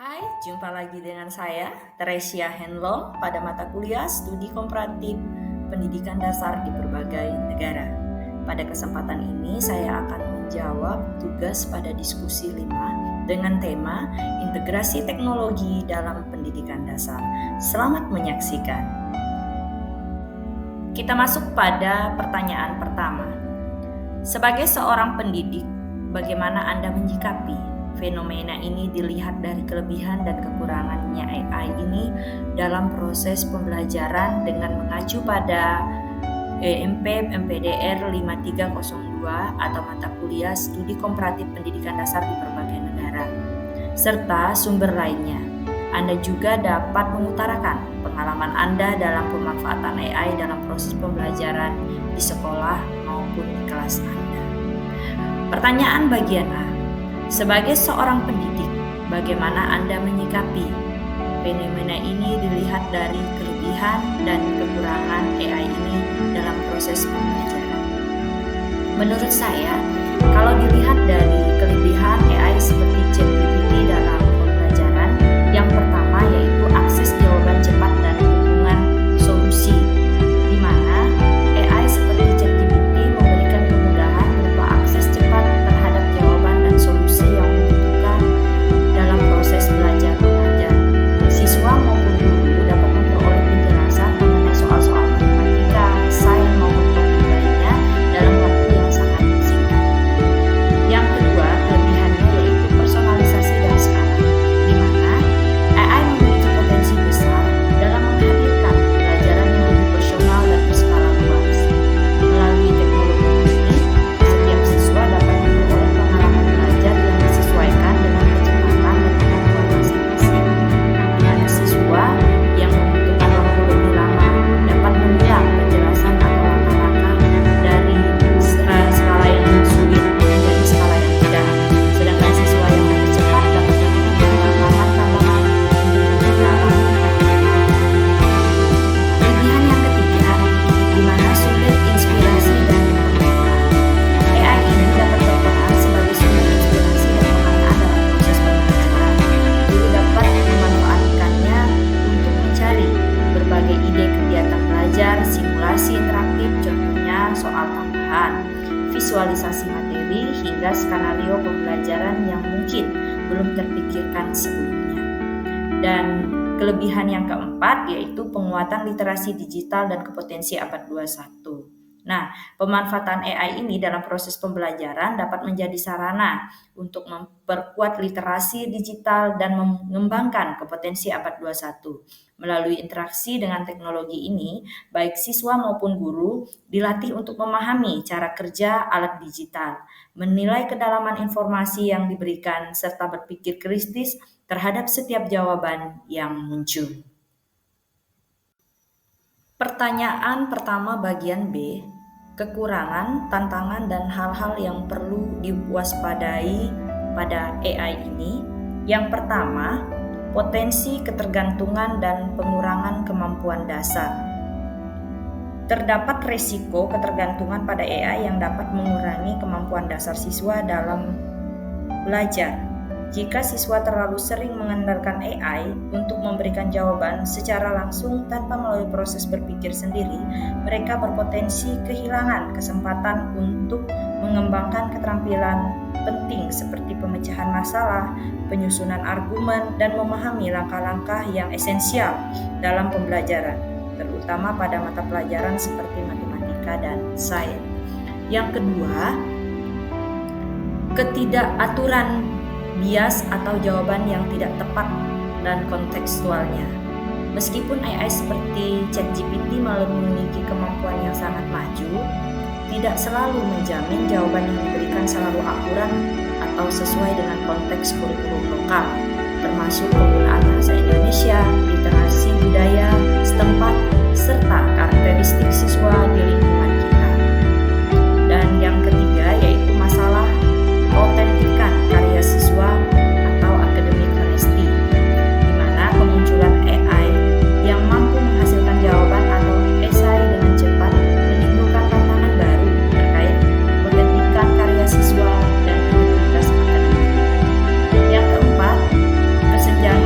Hai, jumpa lagi dengan saya, Teresia Henlong, pada mata kuliah Studi Komparatif Pendidikan Dasar di berbagai negara. Pada kesempatan ini, saya akan menjawab tugas pada diskusi 5 dengan tema Integrasi Teknologi dalam Pendidikan Dasar. Selamat menyaksikan. Kita masuk pada pertanyaan pertama. Sebagai seorang pendidik, bagaimana Anda menyikapi fenomena ini dilihat dari kelebihan dan kekurangannya AI ini dalam proses pembelajaran dengan mengacu pada EMP MPDR 5302 atau mata kuliah Studi Komparatif Pendidikan Dasar di berbagai negara, serta sumber lainnya. Anda juga dapat mengutarakan pengalaman Anda dalam pemanfaatan AI dalam proses pembelajaran di sekolah maupun di kelas Anda. Pertanyaan bagian A. Sebagai seorang pendidik, bagaimana Anda menyikapi fenomena ini dilihat dari kelebihan dan kekurangan AI ini dalam proses pembelajaran? Menurut saya, kalau dilihat dari kelebihan AI seperti ChatGPT dalam pembelajaran, yang pertama yaitu akses jawaban cepat dan dukungan solusi, di mana AI seperti ChatGPT memberikan kemudahan berupa akses cepat terhadap jawaban dan solusi yang dibutuhkan dalam proses belajar mengajar. Siswa maupun guru dapat memperoleh penjelasan mengenai soal-soal matematika, sains maupun topik lainnya dalam waktu yang sangat singkat. Yang kedua, kelebihannya yaitu personalisasi dan skala, di mana AI memiliki potensi besar dalam menghadirkan pembelajaran yang lebih personal dan berskala luas. Melalui teknologi ini, setiap siswa dapat memperoleh pengalaman belajar yang disesuaikan dengan kecepatan dan kemampuan masing-masing. Di mana siswa yang membutuhkan waktu lebih lama dapat mengulang penjelasan atau langkah-langkah dari skala yang sulit menjadi skala yang mudah. Sedangkan siswa yang lebih cepat dapat melakukan tambahan untuk mengulang. Kelebihan yang ketiga, di mana sumber inspirasi dan pengetahuan. AI ini dapat berperan sebagai sumber inspirasi dan pengetahuan dalam proses pembelajaran. Guru dapat memanfaatkannya untuk mencari berbagai ide kegiatan belajar, simulasi interaktif, contohnya soal tambahan, visualisasi materi, hingga skenario pembelajaran yang mungkin belum terpikirkan sebelumnya. Dan kelebihan yang keempat yaitu penguatan literasi digital dan kompetensi abad 21. Nah, pemanfaatan AI ini dalam proses pembelajaran dapat menjadi sarana untuk memperkuat literasi digital dan mengembangkan kompetensi abad 21. Melalui interaksi dengan teknologi ini, baik siswa maupun guru dilatih untuk memahami cara kerja alat digital, menilai kedalaman informasi yang diberikan, serta berpikir kritis terhadap setiap jawaban yang muncul. Pertanyaan pertama bagian B, kekurangan, tantangan, dan hal-hal yang perlu diwaspadai pada AI ini. Yang pertama, potensi ketergantungan dan pengurangan kemampuan dasar. Terdapat risiko ketergantungan pada AI yang dapat mengurangi kemampuan dasar siswa dalam belajar. Jika siswa terlalu sering mengandalkan AI untuk memberikan jawaban secara langsung tanpa melalui proses berpikir sendiri, mereka berpotensi kehilangan kesempatan untuk mengembangkan keterampilan penting seperti pemecahan masalah, penyusunan argumen, dan memahami langkah-langkah yang esensial dalam pembelajaran, terutama pada mata pelajaran seperti matematika dan sains. Yang kedua, ketidakaturan bias atau jawaban yang tidak tepat dan kontekstualnya. Meskipun AI seperti ChatGPT memiliki kemampuan yang sangat maju, tidak selalu menjamin jawaban yang diberikan selalu akurat atau sesuai dengan konteks kurikulum lokal, termasuk penggunaan bahasa Indonesia, literasi budaya setempat, serta karakteristik siswa di lingkungan kita. Dan yang ketiga yaitu masalah keautentikan karya siswa atau academic honesty, di mana kemunculan AI yang mampu menghasilkan jawaban atau esai dengan cepat menimbulkan tantangan baru terkait keautentikan karya siswa dan integritas akademik. Yang keempat, kesenjangan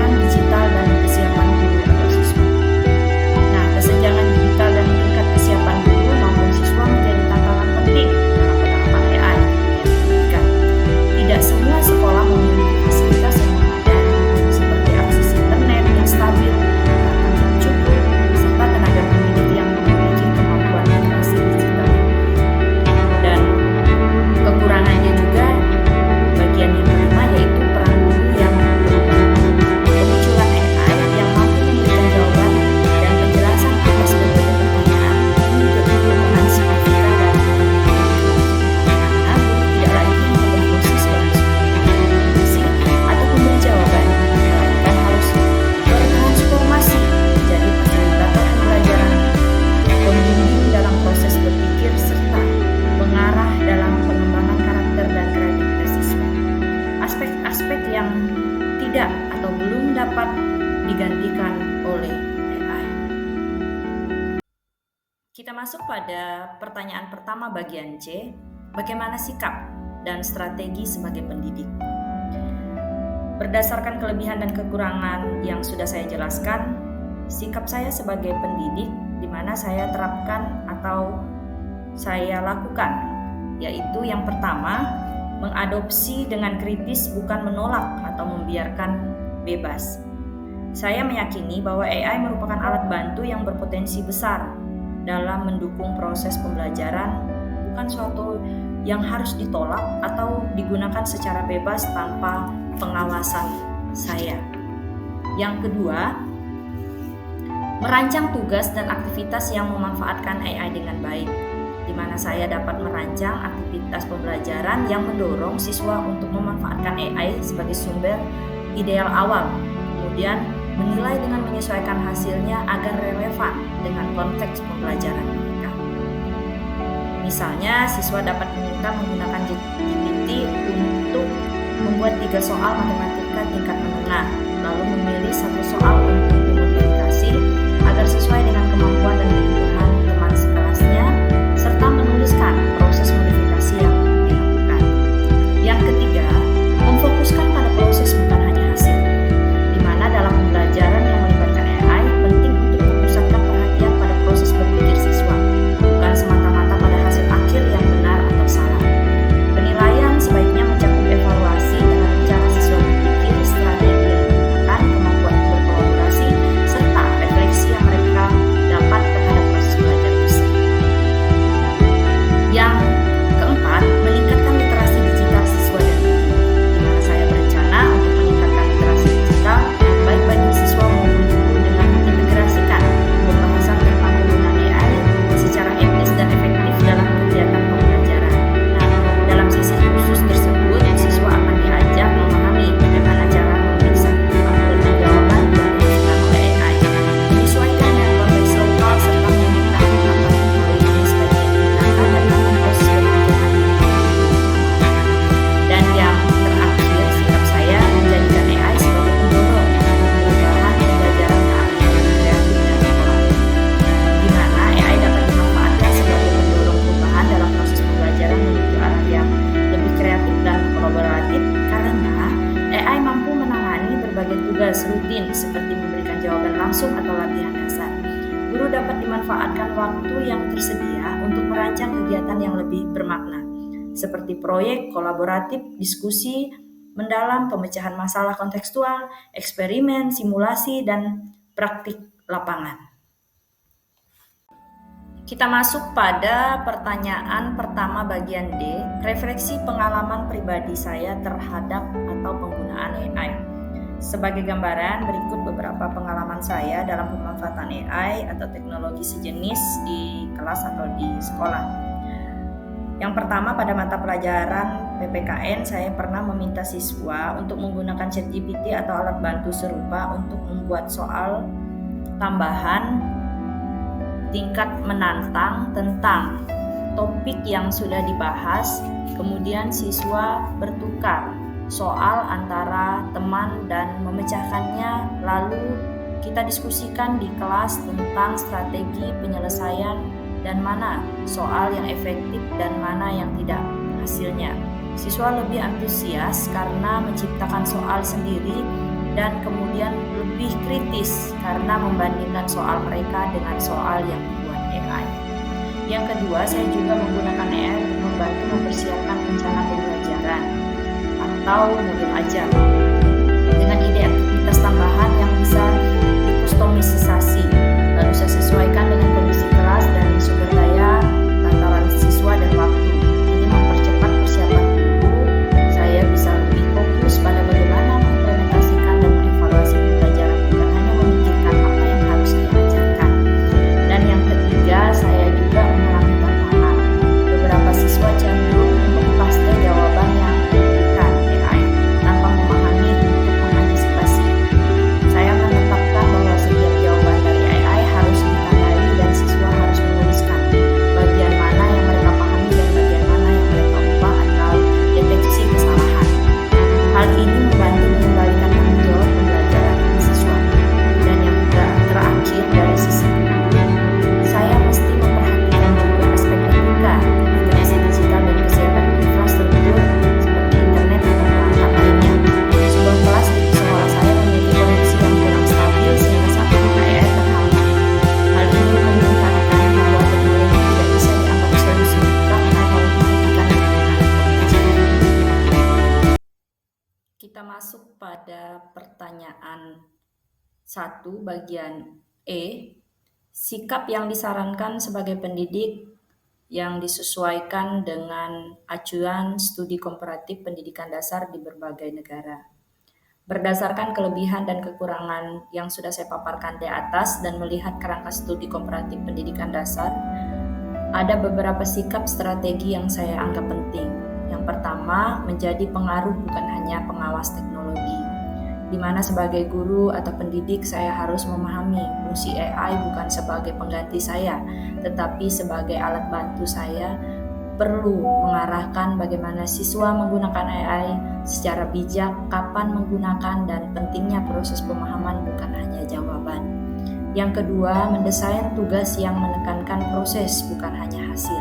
tidak atau belum dapat digantikan oleh AI. Kita masuk pada pertanyaan pertama bagian C, bagaimana sikap dan strategi sebagai pendidik. Berdasarkan kelebihan dan kekurangan yang sudah saya jelaskan, sikap saya sebagai pendidik di mana saya terapkan atau saya lakukan, yaitu yang pertama, mengadopsi dengan kritis bukan menolak atau membiarkan bebas. Saya meyakini bahwa AI merupakan alat bantu yang berpotensi besar dalam mendukung proses pembelajaran, bukan suatu yang harus ditolak atau digunakan secara bebas tanpa pengawasan saya. Yang kedua, merancang tugas dan aktivitas yang memanfaatkan AI dengan baik, di mana saya dapat merancang aktivitas pembelajaran yang mendorong siswa untuk memanfaatkan AI sebagai sumber ideal awal, kemudian menilai dengan menyesuaikan hasilnya agar relevan dengan konteks pembelajaran mereka. Misalnya, siswa dapat meminta menggunakan GPT untuk membuat 3 soal matematika tingkat menengah, lalu memilih 1 soal untuk dimodifikasi agar sesuai dengan kemampuan dan kebutuhan teman sekelasnya, serta menuliskan proses modifikasi yang dilakukan. Yang ketiga, memfokuskan pada proses bukan hanya hasil, di mana dalam pembelajaran yang melibatkan AI penting untuk memusatkan perhatian pada proses berpikir siswa, bukan semata-mata pada hasil akhir yang benar atau salah. Penilaian sebaiknya mencakup evaluasi dengan cara siswa berpikir, strategi yang digunakan, kemampuan berkolaborasi, serta refleksi yang mereka dapat terhadap proses belajar tersebut. Yang keempat, meningkatkan literasi digital siswa dan guru, di mana saya berencana untuk meningkatkan literasi digital baik bagi siswa maupun guru dengan mengintegrasikan pembahasan tentang penggunaan AI secara etis dan efektif dalam kegiatan pembelajaran. Nah, dalam sesi khusus tersebut, siswa akan diajak memahami bagaimana cara memeriksa pertanggungjawaban yang dilakukan oleh AI, menyesuaikan dengan konteks lokal serta mengetahui apa teknologi sebaiknya digunakan dalam proses pembelajaran. Dan yang terakhir, sikap saya menjadikan AI sebagai pendorong perubahan pembelajaran yang aktif, kreatif, dan inovatif, di mana AI dapat dimanfaatkan sebagai pendorong perubahan dalam proses pembelajaran menuju arah yang lebih kreatif dan kolaboratif karena AI mampu menangani berbagai tugas rutin seperti memberikan jawaban langsung atau latihan dasar. Guru dapat dimanfaatkan waktu yang tersedia untuk merancang kegiatan yang lebih bermakna, seperti proyek kolaboratif, diskusi mendalam, pemecahan masalah kontekstual, eksperimen, simulasi, dan praktik lapangan. Kita masuk pada pertanyaan pertama bagian D, refleksi pengalaman pribadi saya terhadap atau penggunaan AI. Sebagai gambaran, berikut beberapa pengalaman saya dalam pemanfaatan AI atau teknologi sejenis di kelas atau di sekolah. Yang pertama, pada mata pelajaran PPKN, saya pernah meminta siswa untuk menggunakan ChatGPT atau alat bantu serupa untuk membuat soal tambahan tingkat menantang tentang topik yang sudah dibahas. Kemudian siswa bertukar soal antara teman dan memecahkannya, lalu kita diskusikan di kelas tentang strategi penyelesaian dan mana soal yang efektif dan mana yang tidak hasilnya. Siswa lebih antusias karena menciptakan soal sendiri dan kemudian lebih kritis karena membandingkan soal mereka dengan soal yang dibuat AI. Yang kedua, saya juga menggunakan AI untuk membantu mempersiapkan rencana pembelajaran atau modul ajar dengan ide aktivitas tambahan yang bisa dikustomisasi, lalu saya sesuaikan dengan kondisi kelas dan sumber daya, tantangan siswa dan waktu. Ini mempercepat persiapan guru. Saya bisa lebih fokus pada bagaimana mengimplementasikan dan mengevaluasi pembelajaran, bukan hanya memikirkan apa yang harus diajarkan. Dan yang ketiga, saya juga mengalami tantangan. Beberapa siswa cenderung mengcopy-paste jawaban yang diberikan AI tanpa memahami pada pertanyaan 1 bagian E, sikap yang disarankan sebagai pendidik yang disesuaikan dengan acuan studi komparatif pendidikan dasar di berbagai negara. Berdasarkan kelebihan dan kekurangan yang sudah saya paparkan di atas dan melihat kerangka studi komparatif pendidikan dasar, ada beberapa sikap strategi yang saya anggap penting. Yang pertama, menjadi pengaruh bukan hanya pengawas teknologi, di mana sebagai guru atau pendidik saya harus memahami fungsi AI bukan sebagai pengganti saya, tetapi sebagai alat bantu saya perlu mengarahkan bagaimana siswa menggunakan AI secara bijak, kapan menggunakan, dan pentingnya proses pemahaman bukan hanya jawaban. Yang kedua, mendesain tugas yang menekankan proses bukan hanya hasil.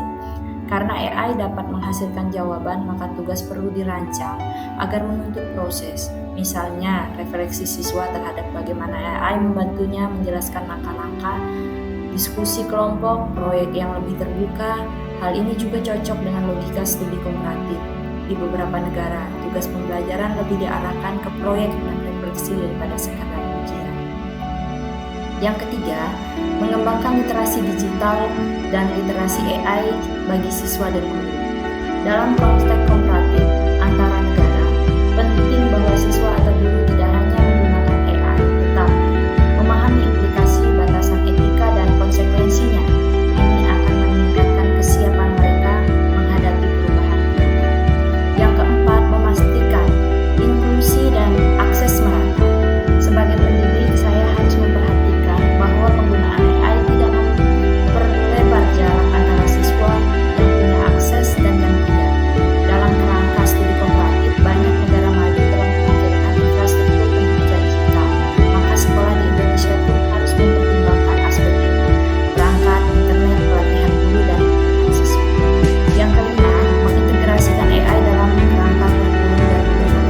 Karena AI dapat menghasilkan jawaban, maka tugas perlu dirancang agar menuntut proses. Misalnya, refleksi siswa terhadap bagaimana AI membantunya menjelaskan langkah-langkah, diskusi kelompok, proyek yang lebih terbuka. Hal ini juga cocok dengan logika studi komparatif. Di beberapa negara, tugas pembelajaran lebih diarahkan ke proyek dan refleksi daripada sekadar ujian. Yang ketiga, mengembangkan literasi digital dan literasi AI bagi siswa dan guru. Dalam konteks komparatif antara negara, penting bahwa siswa atau guru tidak hanya menggunakan AI, tetapi memahami implikasi, batasan etika, dan konsekuensinya. Ini akan meningkatkan kesiapan mereka menghadapi perubahan. Yang keempat, memastikan inklusi dan akses merata. Sebagai pendidik, saya harus memperhatikan bahwa penggunaan AI tidak memperlebar jarak antara siswa yang punya akses dan yang tidak. Dalam kerangka studi komparatif, banyak negara maju telah memikirkan infrastruktur pendidikan digital, maka sekolah di Indonesia pun harus mempertimbangkan aspek ini, perangkat, internet, pelatihan guru, dan pelatihan siswa. Yang kelima, mengintegrasikan AI dalam kerangka kurikulum dan budaya,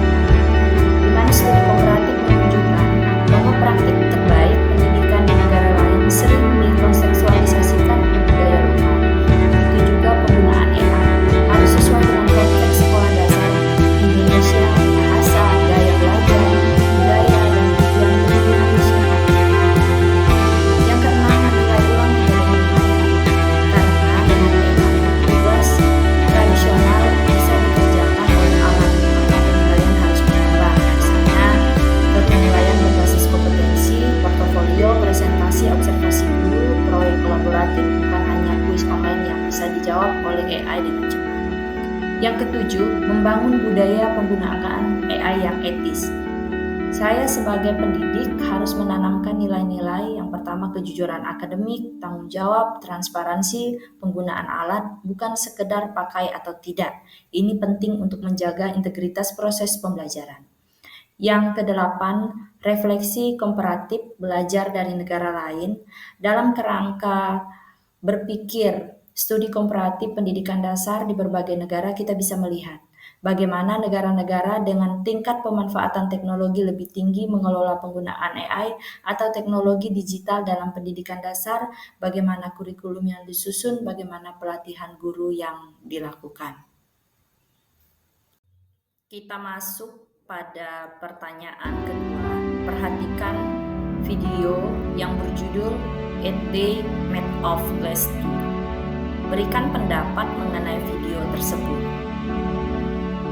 di mana studi komparatif menunjukkan bahwa praktik terbaik pendidikan di negara lain sering dikontekstualisasikan di budaya lokal. Begitu juga penggunaan AI harus sesuai dengan konteks sekolah dasar Indonesia, bahasa, gaya belajar, budaya, dan tujuan pendidikan harus sangat diperhatikan. Yang keenam, nilai ulang tidak diperhatikan, karena dengan AI tugas tradisional bisa dikerjakan oleh alat, maka penilaian harus berubah. Misalnya, penilaian berbasis kompetensi, portofolio, presentasi, observasi guru, proyek kolaboratif, bukan hanya kuis online yang bisa dijawab oleh AI dengan cepat. Yang ketujuh, membangun budaya penggunaan AI yang etis. Saya sebagai pendidik harus menanamkan nilai-nilai yang pertama kejujuran akademik, tanggung jawab, transparansi, penggunaan alat, bukan sekedar pakai atau tidak. Ini penting untuk menjaga integritas proses pembelajaran. Yang kedelapan, refleksi komparatif, belajar dari negara lain. Dalam kerangka berpikir studi komparatif pendidikan dasar di berbagai negara, kita bisa melihat bagaimana negara-negara dengan tingkat pemanfaatan teknologi lebih tinggi mengelola penggunaan AI atau teknologi digital dalam pendidikan dasar, bagaimana kurikulum yang disusun, bagaimana pelatihan guru yang dilakukan. Kita masuk pada pertanyaan kedua. Perhatikan video yang berjudul A Day Made of Glass 2. Berikan pendapat mengenai video tersebut.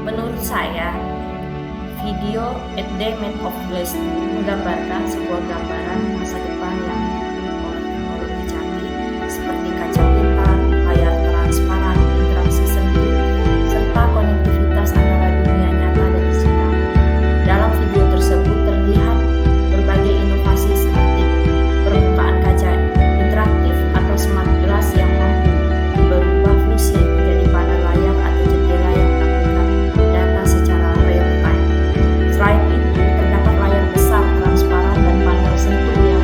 Menurut saya, video A Day Made of Glass 2 menggambarkan sebuah gambaran masa depan yang didukung oleh teknologi canggih seperti kaca pintar, layar transparan, interaksi sentuh, serta konektivitas antara dunia nyata dan digital. Dalam video tersebut terlihat berbagai inovasi seperti permukaan kaca interaktif atau smart glass yang mampu berubah fungsi menjadi panel layar atau jendela yang menampilkan data secara real time. Selain itu, terdapat layar besar transparan dan panel sentuh yang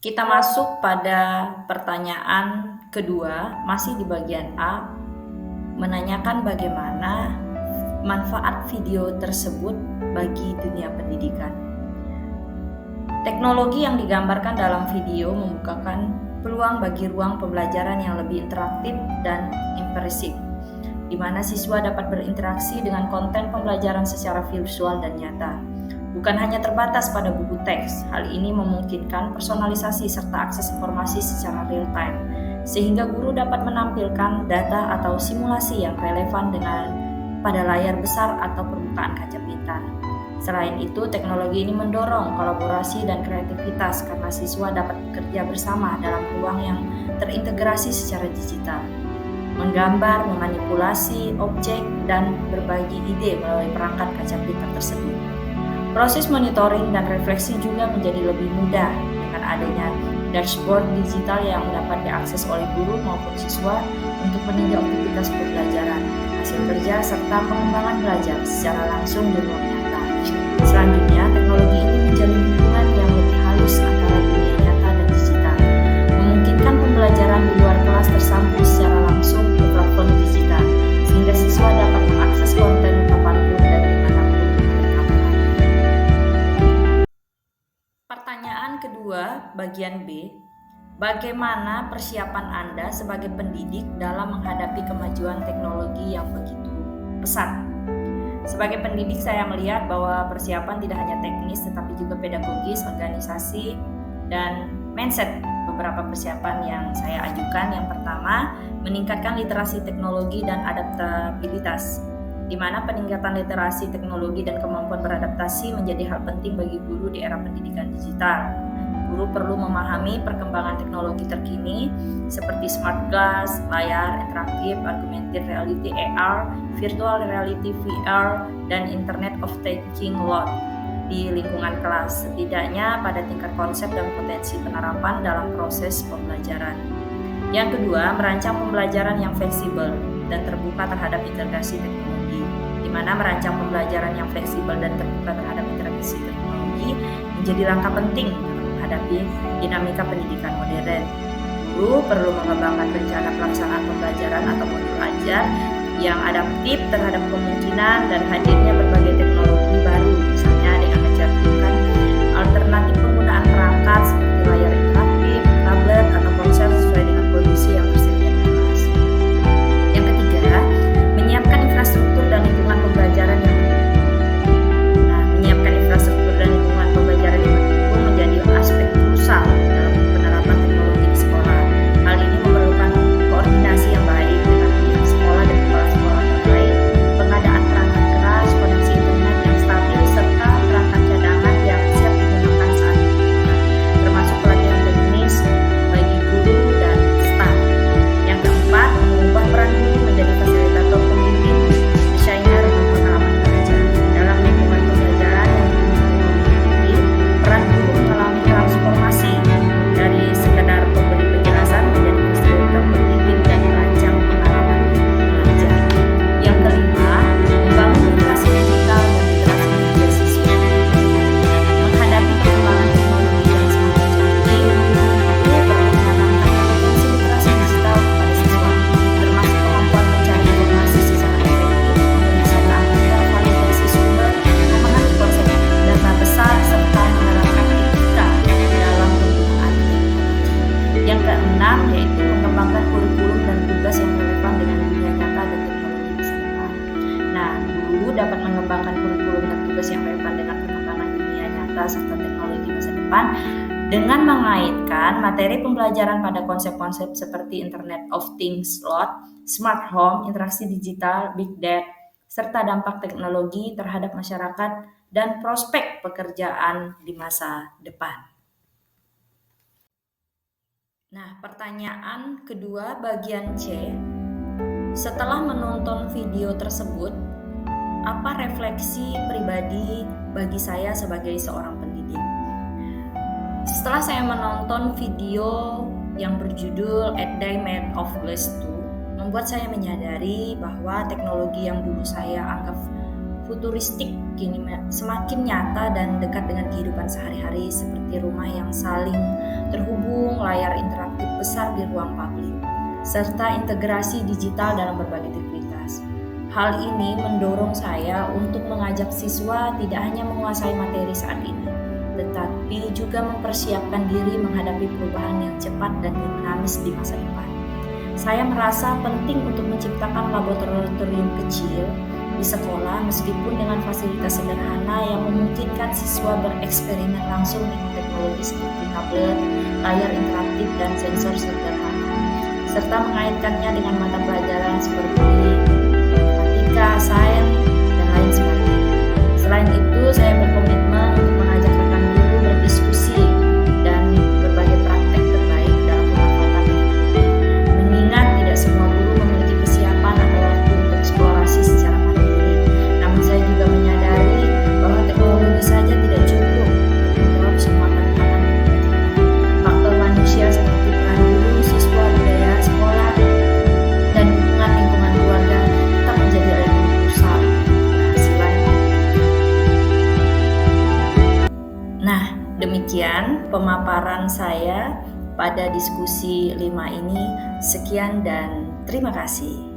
Kita masuk pada pertanyaan kedua, masih di bagian A, menanyakan bagaimana manfaat video tersebut bagi dunia pendidikan. Teknologi yang digambarkan dalam video membukakan peluang bagi ruang pembelajaran yang lebih interaktif dan immersif, di mana siswa dapat berinteraksi dengan konten pembelajaran secara visual dan nyata. Bukan hanya terbatas pada buku teks, hal ini memungkinkan personalisasi serta akses informasi secara real time, sehingga guru dapat menampilkan data atau simulasi yang relevan dengan pada layar besar atau permukaan kaca pintar. Selain itu, teknologi ini mendorong kolaborasi dan kreativitas karena siswa dapat bekerja bersama dalam ruang yang terintegrasi secara digital, menggambar, memanipulasi objek, dan berbagi ide melalui perangkat kaca pintar tersebut. Proses monitoring dan refleksi juga menjadi lebih mudah dengan adanya dashboard digital yang dapat diakses oleh guru maupun siswa untuk meninjau aktivitas pembelajaran, hasil kerja, serta pengembangan belajar secara langsung di ruang nyata. Selanjutnya, teknologi ini menjalin hubungan yang lebih halus antara dunia nyata dan digital, memungkinkan pembelajaran di luar kelas tersambung secara langsung ke platform digital, sehingga siswa dapat mengakses konten kapanpun dan dimanapun mereka berada. Pertanyaan kedua, bagian B. Bagaimana persiapan Anda sebagai pendidik dalam menghadapi kemajuan teknologi yang begitu pesat? Sebagai pendidik, saya melihat bahwa persiapan tidak hanya teknis tetapi juga pedagogis, organisasi, dan mindset. Beberapa persiapan yang saya ajukan, yang pertama, meningkatkan literasi teknologi dan adaptabilitas, di mana peningkatan literasi teknologi dan kemampuan beradaptasi menjadi hal penting bagi guru di era pendidikan digital. Guru perlu memahami perkembangan teknologi terkini seperti smart glass, layar interaktif, augmented reality AR, virtual reality VR, dan Internet of Things LOT di lingkungan kelas, setidaknya pada tingkat konsep dan potensi penerapan dalam proses pembelajaran. Yang kedua, merancang pembelajaran yang fleksibel dan terbuka terhadap integrasi teknologi, di mana merancang pembelajaran yang fleksibel dan terbuka terhadap integrasi teknologi menjadi langkah penting menghadapi dinamika pendidikan modern. Guru perlu mengembangkan rencana pelaksanaan pembelajaran atau modul ajar yang adaptif terhadap kemungkinan dan hadirnya berbagai teknologi baru, misalnya dengan mencantumkan alternatif penggunaan perangkat seperti layar interaktif, tablet, atau ponsel sesuai dengan kondisi yang tersedia di kelas. Yang ketiga, menyiapkan infrastruktur dan lingkungan pembelajaran yang mendukung. Menyiapkan infrastruktur dan lingkungan pembelajaran yang mendukung menjadi aspek krusial dalam penerapan teknologi di sekolah. Hal ini memerlukan koordinasi yang baik dengan pihak sekolah dan kepala sekolah terkait, pengadaan perangkat keras, koneksi internet yang stabil, serta perangkat cadangan yang siap digunakan saat dibutuhkan, termasuk pelatihan teknis bagi guru dan staf. Yang keempat, mengubah peran guru menjadi fasilitator pembimbing, desainer, dan pengalaman belajar. Dalam lingkungan pembelajaran yang teknologi, peran guru mengalami transformasi dari sekedar pemberi penjelasan menjadi fasilitator pembimbing dan perancang pengalaman belajar. Yang kelima, membangun literasi digital dan literasi media sosial. Menghadapi perkembangan teknologi yang semakin canggih, guru perlu menanamkan kompetensi literasi digital kepada siswa, termasuk kemampuan mencari informasi secara efektif, menyelesaikan dan validasi sumber, memahami konsep data besar, serta menerapkan etika dalam penggunaan teknologi. Yang keenam, yaitu mengembangkan kurikulum dan tugas yang relevan dengan dunia nyata dan teknologi masa depan. Guru dapat mengembangkan kurikulum dan tugas yang relevan dengan perkembangan dunia nyata serta teknologi masa depan dengan mengaitkan materi pembelajaran pada konsep-konsep seperti Internet of Things LOT, smart home, interaksi digital, big data, serta dampak teknologi terhadap masyarakat dan prospek pekerjaan di masa depan. Pertanyaan kedua bagian C. Setelah menonton video tersebut, apa refleksi pribadi bagi saya sebagai seorang pendidik? Setelah saya menonton video yang berjudul A Day Made of Glass 2, membuat saya menyadari bahwa teknologi yang dulu saya anggap futuristik kini semakin nyata dan dekat dengan kehidupan sehari-hari, seperti rumah yang saling terhubung, layar interaktif besar di ruang publik, serta integrasi digital dalam berbagai aktivitas. Hal ini mendorong saya untuk mengajak siswa tidak hanya menguasai materi saat ini, tetapi juga mempersiapkan diri menghadapi perubahan yang cepat dan dinamis di masa depan. Saya merasa penting untuk menciptakan laboratorium kecil di sekolah, meskipun dengan fasilitas sederhana yang memungkinkan siswa bereksperimen langsung dengan teknologi seperti tablet, layar interaktif, dan sensor sederhana, serta mengaitkannya dengan mata pelajaran seperti matematika, sains, dan lain sebagainya. Selain itu, saya berkomitmen untuk mengajak rekan guru berdiskusi dan berbagai praktek terbaik dalam pemanfaatan teknologi. Mengingat tidak semua guru memiliki kesiapan atau waktu untuk eksplorasi secara mandiri, namun saya juga menyadari bahwa teknologi saja tidak cukup untuk menjawab semua tantangan. Faktor manusia seperti peran guru, siswa, budaya sekolah, dan dukungan lingkungan keluarga tetap menjadi elemen krusial. Nah, demikian pemaparan saya pada diskusi 5 ini. Sekian dan terima kasih.